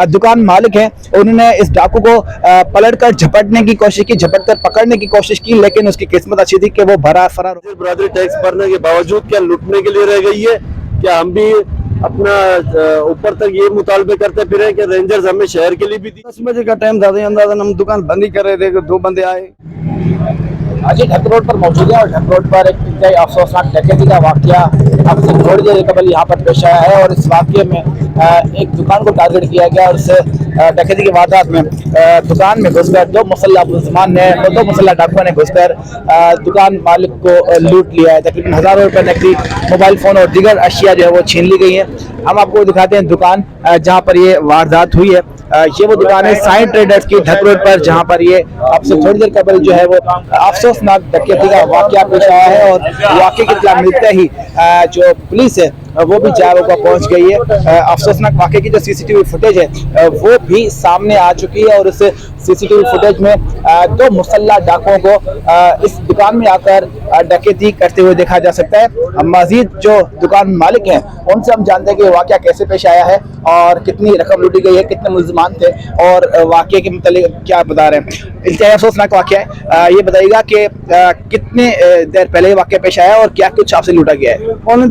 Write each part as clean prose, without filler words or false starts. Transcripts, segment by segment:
दुकान मालिक हैं, उन्होंने इस डाकू को पलटकर झपटने की कोशिश की, झपट कर पकड़ने की कोशिश की, लेकिन उसकी किस्मत अच्छी थी कि वो फरार। बरादरी टैक्स भरने के बावजूद क्या लूटने के लिए रह गई है? क्या हम भी अपना ऊपर तक ये मुतालबे करते फिरे कि रेंजर्स हमें शहर के लिए भी दी? 10 बजे का टाइम था, अंदाजन हम दुकान बंद ही कर रहे थे, दो बंदे आए। आज ढक रोड पर मौजूद है और ढक रोड पर एक इंतहाई अफसोसनाक डकैती का वाकया अब से थोड़ी देर कबल यहाँ पर पेश आया है और इस वाकये में एक दुकान को टारगेट किया गया और इस डकैती की वारदात में दुकान में घुसकर दो मुसल्लह मुलजमान ने दो मुसल्लह डाकुओं ने घुसकर दुकान मालिक को लूट लिया है। तकरीबन हज़ारों रुपए नकदी, मोबाइल फोन और दीगर अशिया जो है वो छीन ली गई है। हम आपको दिखाते हैं दुकान जहाँ पर ये वारदात हुई है। ये वो दुकान है साइन ट्रेडर्स की ढक रोड पर, जहाँ पर ये अब से थोड़ी देर कबल जो है वो अफसोसनाक डकैती का वाकया पेश आया है और वाकये की इत्तला मिलते ही जो पुलिस है वो भी जाए पहुंच गई है। अफसोसनाक वाकये की जो सीसीटीवी फुटेज है वो भी सामने आ चुकी है और इस सीसीटीवी फुटेज में दो मुसल्लह डाकुओं को इस दुकान में आकर डकैती करते हुए देखा जा सकता है। मजीद जो दुकान मालिक हैं उनसे हम जानते हैं कि वाकया कैसे पेश आया है और कितनी रकम लूटी गई है, कितने मुलजमान थे और वाकये के मतलब क्या बता रहे हैं। इंतहाई अफसोसनाक वाकया है। ये बताइएगा कि कितने देर पहले वाकया पेश आया और क्या कुछ आपसे लूटा गया है?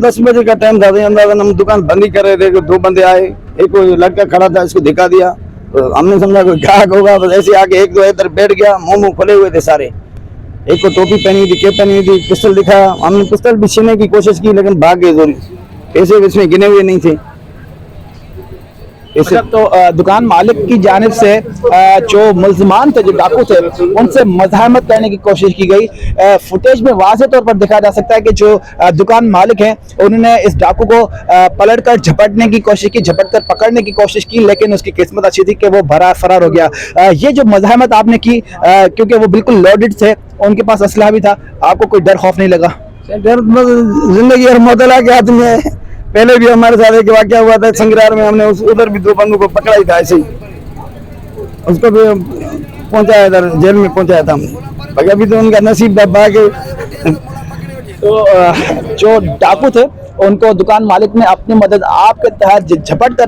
10 बजे का टाइम था, अंदाजन हम दुकान बंद ही कर रहे थे, दो बंदे आए। एक लड़का खड़ा था, इसको दिखा दिया तो हमने समझा कोई ग्राहक होगा, बस ऐसे आके एक दो इधर बैठ गया। मुंह खुले हुए थे सारे, एक को टोपी पहनी थी, कैप पहनी थी, पिस्टल दिखाया। हमने पिस्टल भी छीनने की कोशिश की लेकिन भाग गए, पैसे इसमें गिने हुए नहीं थे। तो दुकान मालिक की जानिब से जो मुल्जमान थे, जो डाकू थे, उनसे मज़ाहमत करने की कोशिश की गई। फुटेज में वाज़ेह तौर पर देखा जा सकता है कि जो दुकान मालिक हैं उन्होंने इस डाकू को पलटकर झपटने की कोशिश की, झपट कर पकड़ने की कोशिश की, लेकिन उसकी किस्मत अच्छी थी कि वो फरार हो गया। ये जो मज़ाहमत आपने की, क्योंकि वो बिल्कुल लोडेड थे, उनके पास असलहा भी था, आपको कोई डर खौफ नहीं लगा? डर जिंदगी और मौत के हाथ में है। पहले भी हमारे साथ एक वाकया हुआ था संग्रार में, हमने उधर भी दो बंदों को पकड़ा ही था, ऐसे ही उसको भी पहुंचाया था, जेल में पहुंचाया था हमने। बाकी अभी तो उनका नसीब भागे। तो जो डाकू थे उनको दुकान मालिक ने अपनी मदद आपके तहत झपट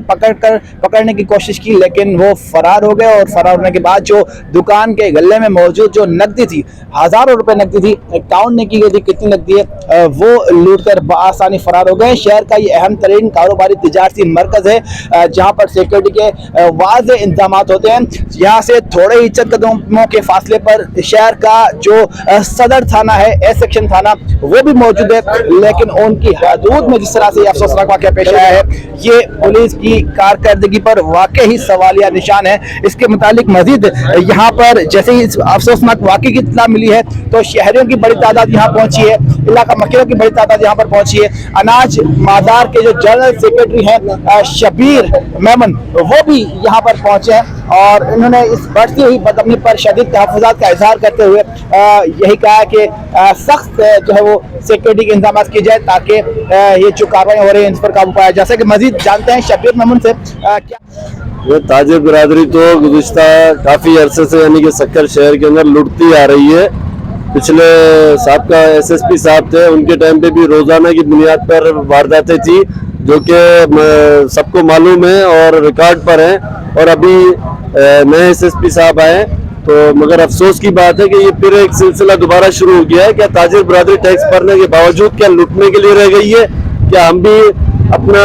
कर पकड़ने की कोशिश की, लेकिन वो फरार हो गए और फरार होने के बाद जो दुकान के गले में मौजूद जो नकदी थी, हज़ारों रुपए नकदी थी, काउंट नहीं की गई थी कितनी नकदी है, वो लूट कर बआसानी फरार हो गए। शहर का ये अहम तरीन कारोबारी तिजारती मरकज़ है जहाँ पर सिक्योरिटी के वाज़ेह इंतजाम होते हैं। यहाँ से थोड़े ही चंद कदमों के फासले पर शहर का जो सदर थाना है, ए सेक्शन थाना, वो भी मौजूद है, लेकिन उनकी हदूद में जिस तरह से अफसोसनाक वाकया पेश आया है, ये पुलिस की कारकर्दगी पर वाकई ही सवालिया निशान है। इसके मुतालिक मजीद यहाँ पर जैसे ही अफसोसनाक वाकये की इत्तला मिली है तो शहरियों की बड़ी तादाद यहाँ पहुंची है, इलाका मकीनों की बड़ी तादाद यहाँ पर पहुंची है। अनाज मादार के जो जनरल सेक्रेटरी हैं शबीर मेमन, वो भी यहाँ पर पहुंचे हैं और इन्होंने इस बढ़ती हुई बदअमनी पर शदीद तहफ़्फ़ुज़ात का इज़हार करते हुए यही कहा कि सख्त जो है वो सिक्योरिटी के इंतजाम किए जाए ताकि ये जो कार्रवाई हो रही है इन पर काबू पाया जा सके। मजीद जानते हैं शबीर मेमन से क्या ये ताजिर बिरादरी तो गुज़िश्ता काफ़ी अरसे से यानी कि सक्कर शहर के अंदर लुटती आ रही है। पिछले साबका SSP साहब थे, उनके टाइम पे भी रोज़ाना की बुनियाद पर वारदातें थी जो कि सबको मालूम है और रिकॉर्ड पर हैं। और अभी नए SSP साहब आए तो मगर अफसोस की बात है कि ये फिर एक सिलसिला दोबारा शुरू हो गया है। क्या ताजिर बिरादरी टैक्स भरने के बावजूद क्या लूटने के लिए रह गई है? क्या हम भी अपना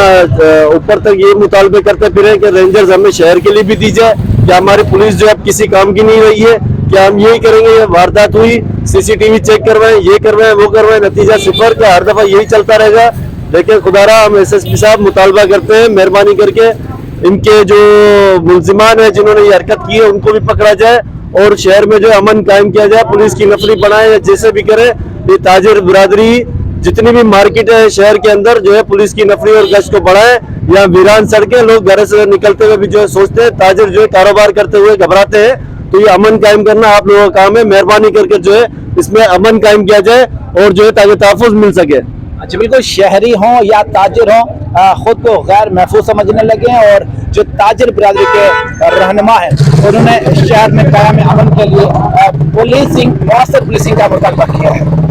ऊपर तक ये मुतालबे करते फिरे कि रेंजर्स हमें शहर के लिए भी दी जाए? क्या हमारी पुलिस जो अब किसी काम की नहीं रही है? क्या हम यही करेंगे, ये वारदात हुई CCTV चेक करवाएं, ये करवाएं, वो करवाएं, नतीजा सिफर? क्या हर दफा यही चलता रहेगा? लेकिन खुदारा हम SSP साहब मुतालबा करते हैं मेहरबानी करके इनके जो मुलजिमान है जिन्होंने ये हरकत की है उनको भी पकड़ा जाए और शहर में जो अमन कायम किया जाए, पुलिस की नफरी बनाए या जैसे भी करे। ये ताजिर बिरादरी जितनी भी मार्केट है शहर के अंदर जो है पुलिस की नफरी और गश्त को बढ़ाए। या वीरान सड़कें, लोग घर से निकलते हुए भी जो है सोचते हैं, ताजिर जो है कारोबार करते हुए घबराते हैं, तो ये अमन कायम करना आप लोगों का काम है। मेहरबानी करके जो है इसमें अमन कायम किया जाए और जो है ताकि तहफ़्फ़ुज़ मिल सके। अच्छा, बिल्कुल शहरी हों या ताजिर हों खुद को गैर महफूज समझने लगे हैं और जो ताजिर बिरादरी के रहनुमा है, उन्होंने शहर में कायम अमन के लिए पुलिसिंग, मौसर पुलिसिंग का मुतालबा किया है।